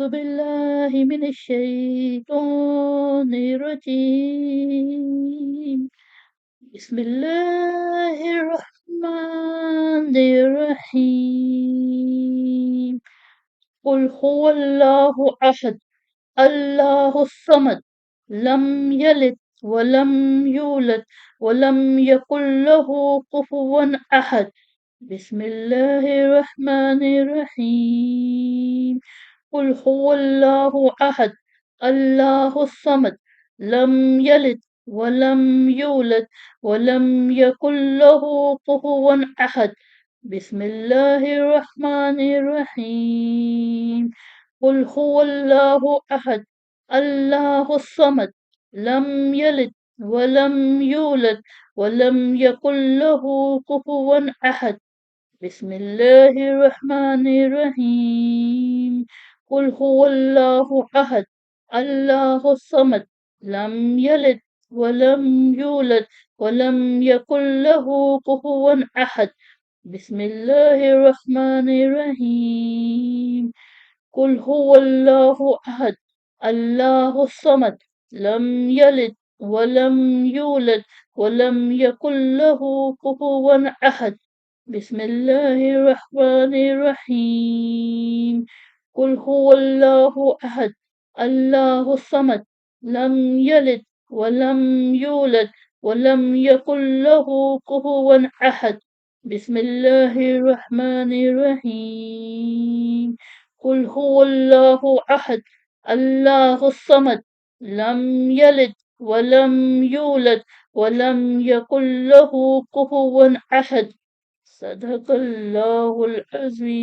بالله من الشيطان الرجيم. بسم الله الرحمن الرحيم. قل هو الله أحد الله الصمد لم يلد ولم يولد ولم يكن له كفوا أحد. بسم الله الرحمن الرحيم. قل هو الله أحد الله الصمد لم يلد ولم يولد ولم يكن له كفوا أحد. بسم الله الرحمن الرحيم. قل هو الله أحد الله الصمد لم يلد ولم يولد ولم يكن له كفوا أحد. بسم الله الرحمن الرحيم. قل هو الله أحد الله الصمد لم يلد ولم يولد ولم يكن له كفوا أحد. بسم الله الرحمن الرحيم. قل هو الله أحد الله الصمد لم يلد ولم يولد ولم يكن له كفوا أحد. بسم الله الرحمن الرحيم. قل هو الله أحد الله الصمد لم يلد ولم يولد ولم يكن له كفوا أحد. بسم الله الرحمن الرحيم. قل هو الله أحد الله الصمد لم يلد ولم يولد ولم يكن له كفوا أحد. صدق الله العظيم.